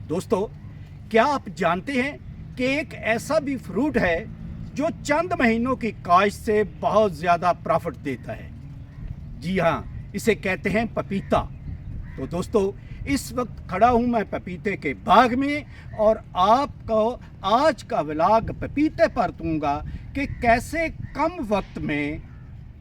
दोस्तों, क्या आप जानते हैं कि एक ऐसा भी फ्रूट है जो चंद महीनों की काश्त से बहुत ज़्यादा प्रॉफिट देता है। जी हाँ, इसे कहते हैं पपीता। तो दोस्तों, इस वक्त खड़ा हूँ मैं पपीते के बाग में और आपको आज का व्लॉग पपीते पर दूंगा कि कैसे कम वक्त में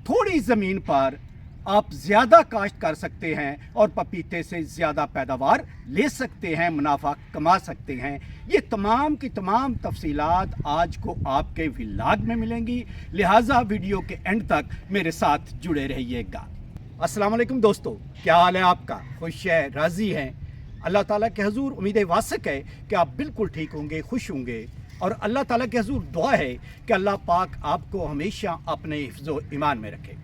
थोड़ी ज़मीन पर आप ज़्यादा काश्त कर सकते हैं और पपीते से ज़्यादा पैदावार ले सकते हैं, मुनाफा कमा सकते हैं। ये तमाम की तमाम तफसीलात आज को आपके व्लॉग में मिलेंगी, लिहाजा वीडियो के एंड तक मेरे साथ जुड़े रहिएगा। अस्सलाम वालेकुम दोस्तों, क्या हाल है आपका? खुश है, राज़ी हैं? अल्लाह ताला के हजूर उम्मीद वासिक है कि आप बिल्कुल ठीक होंगे, खुश होंगे। और अल्लाह ताला के हजूर दुआ है कि अल्लाह पाक आपको हमेशा अपने हिफ्ज़ो ईमान में रखे।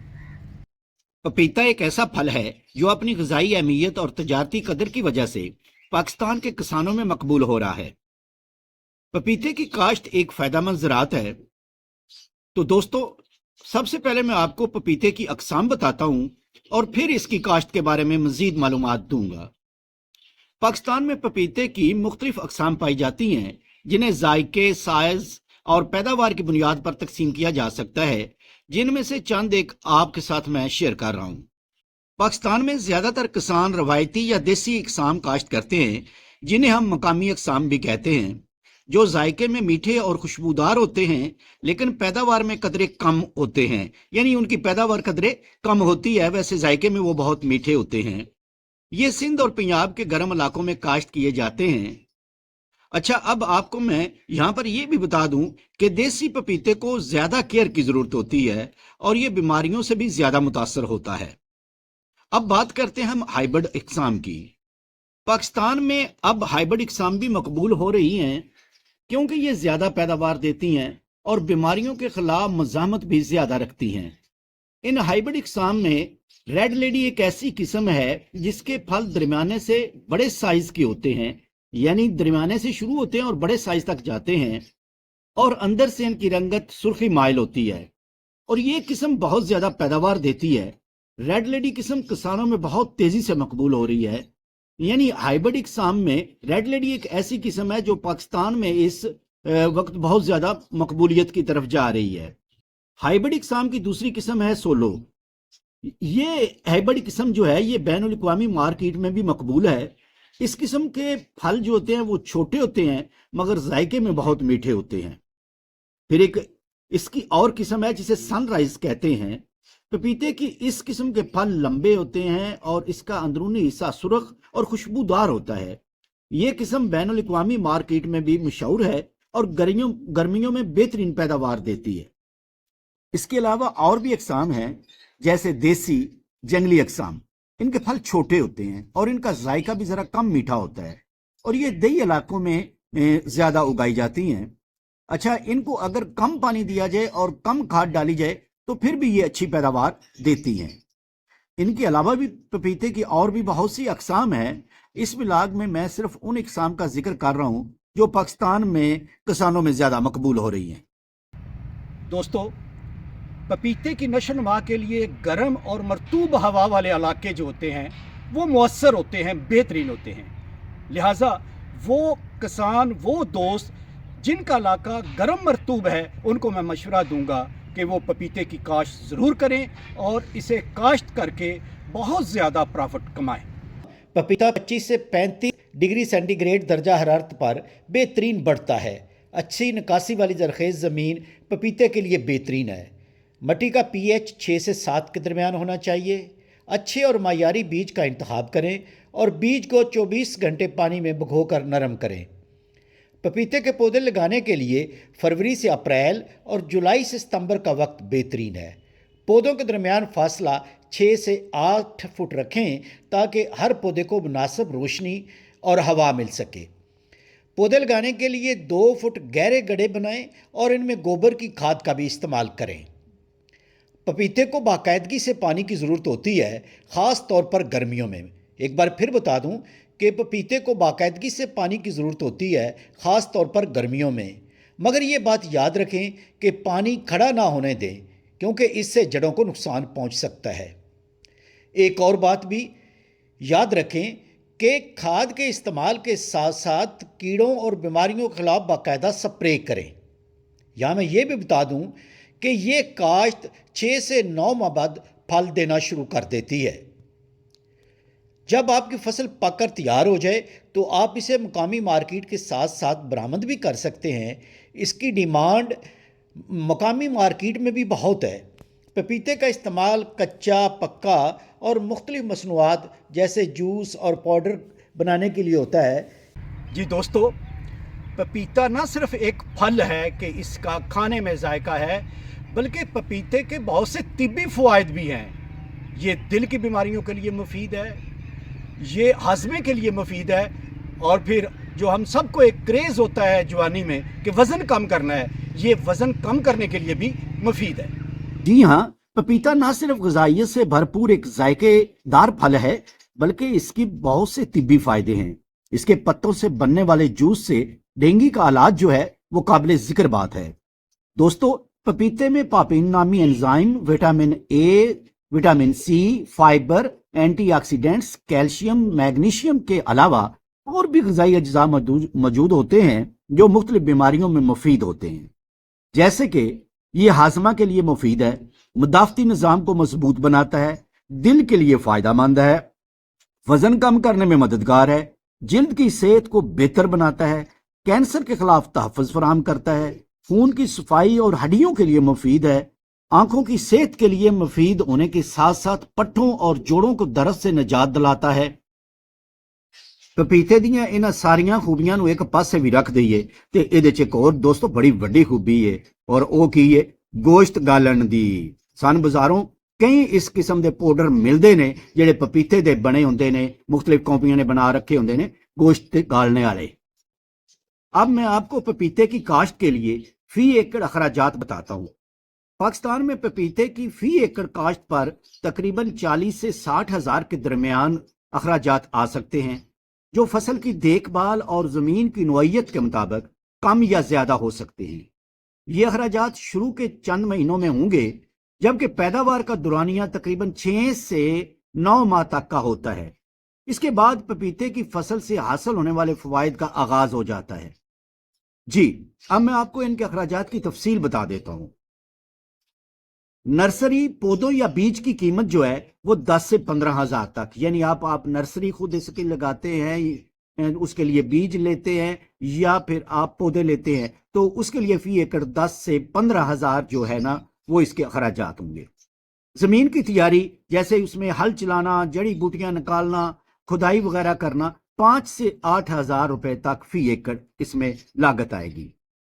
पपीता एक ऐसा फल है जो अपनी ग़िज़ाई अहमियत और तजारती कदर की वजह से पाकिस्तान के किसानों में मकबूल हो रहा है। पपीते की काश्त एक फ़ायदेमंद ज़राअत है। तो दोस्तों, सबसे पहले मैं आपको पपीते की अक़साम बताता हूँ और फिर इसकी काश्त के बारे में मज़ीद मालूमात दूंगा। पाकिस्तान में पपीते की मुख्तलिफ अक़साम पाई जाती हैं, जिन्हें जायके, साइज़ और पैदावार की बुनियाद पर तकसीम किया जा सकता है, जिनमें से चंद एक आपके साथ मैं शेयर कर रहा हूँ। पाकिस्तान में ज़्यादातर किसान रवायती या देसी अक़साम काश्त करते हैं, जिन्हें हम मकामी अक़साम भी कहते हैं, जो जायके में मीठे और खुशबूदार होते हैं, लेकिन पैदावार में कदरे कम होते हैं। यानी उनकी पैदावार कदरे कम होती है, वैसे जायके में वो बहुत मीठे होते हैं। ये सिंध और पंजाब के गर्म इलाकों में काश्त किए जाते हैं। अच्छा, अब आपको मैं यहाँ पर यह भी बता दूं कि देसी पपीते को ज़्यादा केयर की ज़रूरत होती है और ये बीमारियों से भी ज़्यादा मुतासर होता है। अब बात करते हैं हम हाइब्रिड इकसाम की। पाकिस्तान में अब हाइब्रिड इकसाम भी मकबूल हो रही हैं, क्योंकि ये ज़्यादा पैदावार देती हैं और बीमारियों के खिलाफ मज़ामत भी ज़्यादा रखती हैं। इन हाइब्रिड इकसाम में रेड लेडी एक ऐसी किस्म है जिसके फल दरमियाने से बड़े साइज के होते हैं, यानी दरमियाने से शुरू होते हैं और बड़े साइज तक जाते हैं, और अंदर से इनकी रंगत सुर्खी माइल होती है और ये किस्म बहुत ज़्यादा पैदावार देती है। रेड लेडी किस्म किसानों में बहुत तेज़ी से मकबूल हो रही है। यानी हाइब्रिड इकसाम में रेड लेडी एक ऐसी किस्म है जो पाकिस्तान में इस वक्त बहुत ज़्यादा मकबूलियत की तरफ जा रही है। हाइब्रिड इकसाम की दूसरी किस्म है सोलो। ये हाइब्रिड किस्म जो है ये बैनुल अक़वामी मार्केट में भी मकबूल है। इस किस्म के फल जो होते हैं वो छोटे होते हैं, मगर जायके में बहुत मीठे होते हैं। फिर एक इसकी और किस्म है जिसे सनराइज कहते हैं। पपीते की इस किस्म के फल लंबे होते हैं और इसका अंदरूनी हिस्सा सुर्ख और खुशबूदार होता है। ये किस्म बैनुल अक़वामी मार्केट में भी मशहूर है और गर्मियों में बेहतरीन पैदावार देती है। इसके अलावा और भी अक़साम हैं, जैसे देसी, जंगली अक़साम। इनके फल छोटे होते हैं और इनका जायका भी ज़रा कम मीठा होता है और ये दही इलाकों में ज़्यादा उगाई जाती हैं। अच्छा, इनको अगर कम पानी दिया जाए और कम खाद डाली जाए तो फिर भी ये अच्छी पैदावार देती हैं। इनके अलावा भी पपीते की और भी बहुत सी अक़साम हैं। इस व्लॉग में मैं सिर्फ उन अक़साम का जिक्र कर रहा हूँ जो पाकिस्तान में किसानों में ज़्यादा मकबूल हो रही हैं। दोस्तों, पपीते की नशोनुमा के लिए गर्म और मरतूब हवा वाले इलाके जो होते हैं वो मुअस्सर होते हैं, बेहतरीन होते हैं। लिहाजा वो किसान, वो दोस्त जिनका इलाका गर्म मरतूब है, उनको मैं मशवरा दूंगा कि वो पपीते की काश्त ज़रूर करें और इसे काश्त करके बहुत ज़्यादा प्रॉफिट कमाएं। पपीता 25 से 35 डिग्री सेंटीग्रेड दर्जा हरारत पर बेहतरीन बढ़ता है। अच्छी निकासी वाली ज़रख़ेज़ ज़मीन पपीते के लिए बेहतरीन है। मिट्टी का pH 6 से 7 के दरमियान होना चाहिए। अच्छे और मायारी बीज का इंतखाब करें और बीज को 24 घंटे पानी में भिगोकर नरम करें। पपीते के पौधे लगाने के लिए फरवरी से अप्रैल और जुलाई से सितंबर का वक्त बेहतरीन है। पौधों के दरमियान फासला 6 से 8 फुट रखें ताकि हर पौधे को मुनासिब रोशनी और हवा मिल सके। पौधे लगाने के लिए 2 फुट गहरे गड्ढे बनाएं और इनमें गोबर की खाद का भी इस्तेमाल करें। पपीते को बाकायदगी से पानी की ज़रूरत होती है, ख़ास तौर पर गर्मियों में। एक बार फिर बता दूं कि पपीते को बाकायदगी से पानी की ज़रूरत होती है, ख़ास तौर पर गर्मियों में। मगर ये बात याद रखें कि पानी खड़ा ना होने दें, क्योंकि इससे जड़ों को नुकसान पहुंच सकता है। एक और बात भी याद रखें کہ کھاد کے استعمال کے ساتھ ساتھ کیڑوں اور بیماریوں کے خلاف باقاعدہ سپرے کریں۔ یہاں میں یہ بھی بتا دوں کہ یہ کاشت 6 سے 9 ماہ بعد پھل دینا شروع کر دیتی ہے۔ جب آپ کی فصل پک کر تیار ہو جائے تو آپ اسے مقامی مارکیٹ کے ساتھ ساتھ برآمد بھی کر سکتے ہیں۔ اس کی ڈیمانڈ مقامی مارکیٹ میں بھی بہت ہے۔ پپیتے کا استعمال کچا، پکا اور مختلف مصنوعات جیسے جوس اور پاؤڈر بنانے کے لیے ہوتا ہے۔ جی دوستو، پپیتا نہ صرف ایک پھل ہے کہ اس کا کھانے میں ذائقہ ہے، بلکہ پپیتے کے بہت سے طبی فوائد بھی ہیں۔ یہ دل کی بیماریوں کے لیے مفید ہے، یہ ہاضمے کے لیے مفید ہے، اور پھر جو ہم سب کو ایک کریز ہوتا ہے جوانی میں کہ وزن کم کرنا ہے، یہ وزن کم کرنے کے لیے بھی مفید ہے۔ جی ہاں، پپیتا نہ صرف غذائیت سے بھرپور ایک ذائقے دار پھل ہے، بلکہ اس کی بہت سے طبی فائدے ہیں۔ اس کے پتوں سے بننے والے جوس سے ڈینگی کا علاج جو ہے وہ قابل ذکر بات ہے۔ دوستو، پپیتے میں پاپین نامی enzyme, vitamin A, vitamin C, fibre, antioxidants, calcium, magnesium کے علاوہ اور بھی غذائی اجزاء موجود ہوتے ہیں جو مختلف بیماریوں میں مفید ہوتے ہیں، جیسے کہ یہ ہاضمہ کے لیے مفید ہے، مدافعتی نظام کو مضبوط بناتا ہے، دل کے لیے فائدہ مند ہے، وزن کم کرنے میں مددگار ہے، جلد کی صحت کو بہتر بناتا ہے، کینسر کے خلاف تحفظ فراہم کرتا ہے، خون کی صفائی اور ہڈیوں کے لیے مفید ہے، آنکھوں کی صحت کے لیے مفید ہونے کے ساتھ ساتھ پٹھوں اور جوڑوں کو درد سے نجات دلاتا ہے۔ پپیتے دیاں انہاں ساریاں خوبیاں نو ایک پاسے بھی رکھ دئیے تے ایدے چ ایک اور دوستو بڑی وڈی خوبی ہے، اور او کی ہے گوشت گالن دی۔ سان بازاروں کئی اس قسم دے پاؤڈر ملدے نے جڑے پپیتے دے بنے ہوندے نے، مختلف کمپنیاں نے بنا رکھے ہوندے نے گوشت گالنے والے۔ اب میں آپ کو پپیتے کی کاشت کے لیے فی ایکڑ اخراجات بتاتا ہوں۔ پاکستان میں پپیتے کی فی ایکڑ کاشت پر تقریباً 40 سے 60 ہزار کے درمیان اخراجات آ سکتے ہیں، جو فصل کی دیکھ بھال اور زمین کی نوعیت کے مطابق کم یا زیادہ ہو سکتے ہیں۔ یہ اخراجات شروع کے چند مہینوں میں ہوں گے، جبکہ پیداوار کا دورانیہ تقریباً 6 سے 9 ماہ تک کا ہوتا ہے۔ اس کے بعد پپیتے کی فصل سے حاصل ہونے والے فوائد کا آغاز ہو جاتا ہے۔ جی، اب میں آپ کو ان کے اخراجات کی تفصیل بتا دیتا ہوں۔ نرسری پودوں یا بیج کی قیمت جو ہے وہ 10 سے 15 ہزار تک، یعنی آپ نرسری خود اس کی لگاتے ہیں، اس کے لیے بیج لیتے ہیں یا پھر آپ پودے لیتے ہیں تو اس کے لیے فی ایکڑ 10 سے 15 ہزار جو ہے نا وہ اس کے اخراجات ہوں گے۔ زمین کی تیاری جیسے اس میں ہل چلانا، جڑی بوٹیاں نکالنا، کھدائی وغیرہ کرنا، 5 سے 8 ہزار روپے تک فی ایکڑ اس میں لاگت آئے گی۔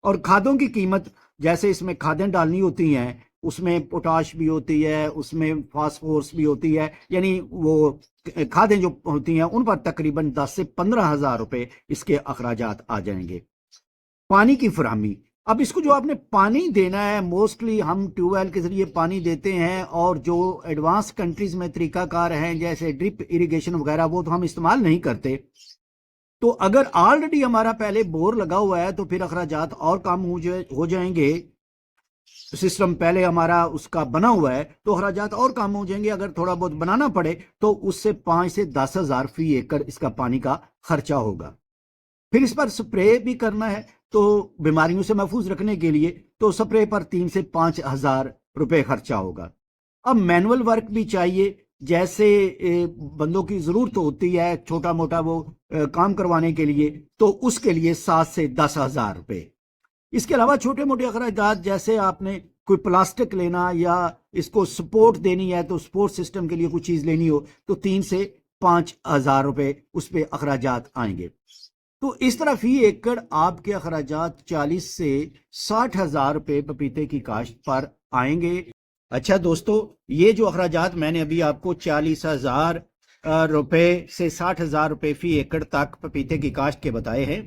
اور کھادوں کی قیمت جیسے اس میں کھادیں ڈالنی ہوتی ہیں، اس میں پوٹاش بھی ہوتی ہے، اس میں فاسفورس بھی ہوتی ہے، یعنی وہ کھادیں جو ہوتی ہیں ان پر تقریباً 10 سے 15 ہزار روپے اس کے اخراجات آ جائیں گے۔ پانی کی فراہمی، اب اس کو جو آپ نے پانی دینا ہے، موسٹلی ہم ٹیوب ویل کے ذریعے پانی دیتے ہیں، اور جو ایڈوانس کنٹریز میں طریقہ کار ہیں جیسے ڈرپ اریگیشن وغیرہ وہ تو ہم استعمال نہیں کرتے۔ تو اگر آلریڈی ہمارا پہلے بور لگا ہوا ہے تو پھر اخراجات اور کم ہو جائیں گے۔ سسٹم پہلے ہمارا اس کا بنا ہوا ہے تو اخراجات اور کم ہو جائیں گے۔ اگر تھوڑا بہت بنانا پڑے تو اس سے 5 سے 10 ہزار فی ایکڑ اس کا پانی کا خرچہ ہوگا۔ پھر اس پر سپرے بھی کرنا ہے تو بیماریوں سے محفوظ رکھنے کے لیے تو سپرے پر 3 سے 5 ہزار روپے خرچہ ہوگا۔ اب مینول ورک بھی چاہیے، جیسے بندوں کی ضرورت ہوتی ہے چھوٹا موٹا وہ کام کروانے کے لیے، تو اس کے لیے 7 سے 10 ہزار روپے۔ اس کے علاوہ چھوٹے موٹے اخراجات جیسے آپ نے کوئی پلاسٹک لینا یا اس کو سپورٹ دینی ہے تو سپورٹ سسٹم کے لیے کوئی چیز لینی ہو تو 3 سے 5 ہزار روپے اس پہ اخراجات آئیں گے۔ تو اس طرح فی ایکڑ آپ کے اخراجات 40 سے 60 ہزار روپے پپیتے کی کاشت پر آئیں گے۔ اچھا دوستو، یہ جو اخراجات میں نے ابھی آپ کو 40 ہزار روپے سے 60 ہزار روپے فی ایکڑ تک پپیتے کی کاشت کے بتائے ہیں،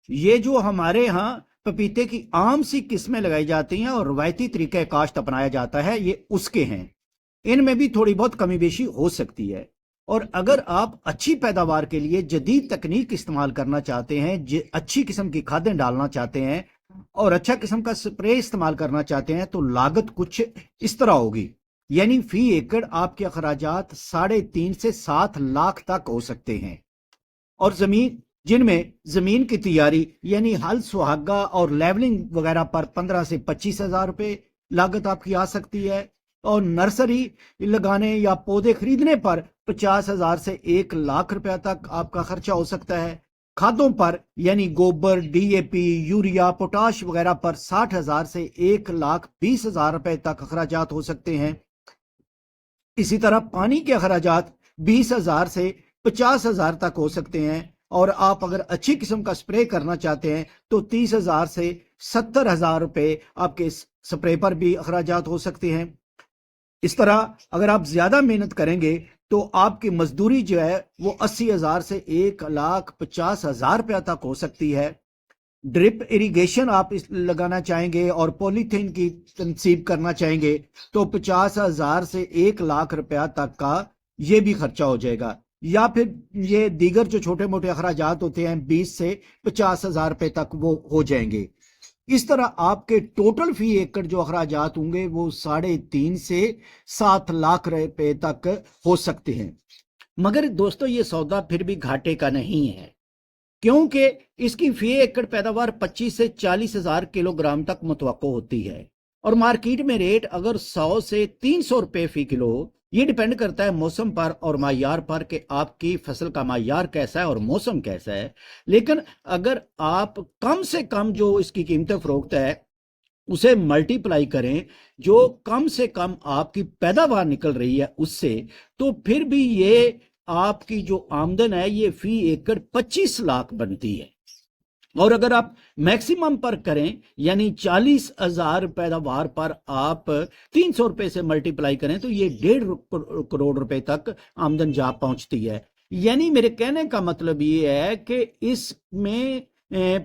یہ جو ہمارے ہاں پپیتے کی عام سی قسمیں لگائی جاتی ہیں اور روایتی طریقہ کاشت اپنایا جاتا ہے، یہ اس کے ہیں۔ ان میں بھی تھوڑی بہت کمی بیشی ہو سکتی ہے، اور اگر آپ اچھی پیداوار کے لیے جدید تکنیک استعمال کرنا چاہتے ہیں، اچھی قسم کی کھادیں ڈالنا چاہتے ہیں اور اچھا قسم کا سپرے استعمال کرنا چاہتے ہیں تو لاگت کچھ اس طرح ہوگی، یعنی فی ایکڑ آپ کے اخراجات 3.5 سے 7 لاکھ تک ہو سکتے ہیں۔ और जमीन जिनमें जमीन की तैयारी यानी हल सुहागा और लेवलिंग वगैरह पर 15 से 25 हजार रुपये लागत आपकी आ सकती है, और नर्सरी लगाने या पौधे खरीदने पर 50 हजार से 1 लाख रुपया तक आपका खर्चा हो सकता है। खादों पर यानी गोबर, DAP, यूरिया, पोटाश वगैरह पर 60 हजार से 1,20,000 रुपए तक अखराजात हो सकते हैं। इसी तरह पानी के अखराजात 20,000 से 50,000 तक हो सकते हैं, और आप अगर अच्छी किस्म का स्प्रे करना चाहते हैं तो 30,000 से 70,000 रुपए आपके स्प्रे पर भी अखराजात हो सकते हैं। इस तरह अगर आप ज्यादा मेहनत करेंगे तो आपकी मजदूरी जो है वो 80,000 से 1,50,000 रुपया तक हो सकती है। ड्रिप इरिगेशन आप लगाना चाहेंगे और पॉलीथीन की तनसीब करना चाहेंगे तो 50,000 से 1 लाख रुपया तक का ये भी खर्चा हो जाएगा। या फिर ये दीगर जो छोटे मोटे अखराजात होते हैं 20 से 50,000 रुपए तक वो हो जाएंगे। इस तरह आपके टोटल फी एकड़ जो अखराजात होंगे वो 3.5 से 7 लाख रुपए तक हो सकते हैं। मगर दोस्तों ये सौदा फिर भी घाटे का नहीं है, क्योंकि इसकी फी एकड़ पैदावार 25 से 40,000 किलोग्राम तक मुतवक्को होती है, और मार्केट में रेट अगर 100 से 300 रुपए फी किलो हो। ये डिपेंड करता है मौसम पर और मायार पर कि आपकी फसल का मायार कैसा है और मौसम कैसा है। लेकिन अगर आप कम से कम जो इसकी कीमत फरोख्त है उसे मल्टीप्लाई करें, जो कम से कम आपकी पैदावार निकल रही है उससे, तो फिर भी ये आपकी जो आमदन है ये फी एकड़ 25 लाख बनती है। और अगर आप मैक्सिमम पर करें यानी 40,000 पैदावार पर आप 300 रुपए से मल्टीप्लाई करें तो ये 1.5 करोड़ रुपए तक आमदन जा पहुंचती है। यानी मेरे कहने का मतलब ये है कि इसमें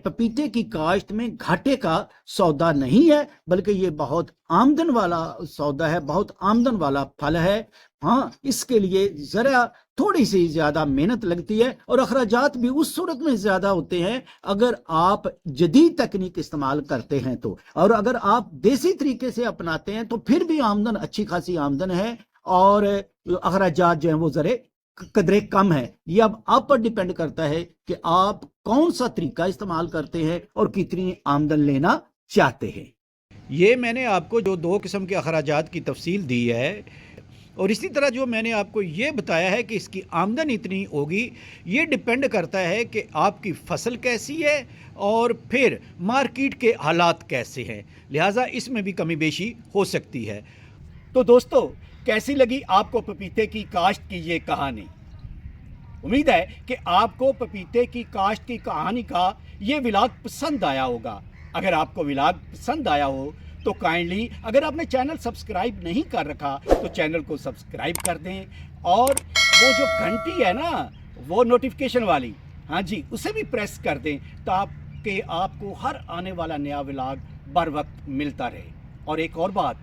पपीते की काश्त में घाटे का सौदा नहीं है, बल्कि ये बहुत आमदन वाला सौदा है, बहुत आमदन वाला फल है। हाँ, इसके लिए जरा थोड़ी सी ज्यादा मेहनत लगती है और अखराजात भी उस सूरत में ज्यादा होते हैं अगर आप जदीद तकनीक इस्तेमाल करते हैं तो, और अगर आप देसी तरीके से अपनाते हैं तो फिर भी आमदन अच्छी खासी आमदन है, और अखराजात जो हैं वो जरे कदरे कम है। ये अब आप पर डिपेंड करता है कि आप कौन सा तरीका इस्तेमाल करते हैं और कितनी आमदन लेना चाहते हैं। ये मैंने आपको जो 2 किस्म के अखराजात की तफसील दी है, और इसी तरह जो मैंने आपको ये बताया है कि इसकी आमदन इतनी होगी, ये डिपेंड करता है कि आपकी फसल कैसी है और फिर मार्केट के हालात कैसे हैं, लिहाजा इसमें भी कमी बेशी हो सकती है। तो दोस्तों, कैसी लगी आपको पपीते की काश्त की ये कहानी? उम्मीद है कि आपको पपीते की काश्त की कहानी का ये व्लॉग पसंद आया होगा। अगर आपको व्लॉग पसंद आया हो तो काइंडली, अगर आपने चैनल सब्सक्राइब नहीं कर रखा तो चैनल को सब्सक्राइब कर दें, और वो जो घंटी है ना, वो नोटिफिकेशन वाली, हाँ जी, उसे भी प्रेस कर दें ताकि आपको हर आने वाला नया व्लॉग बर वक्त मिलता रहे। और एक और बात,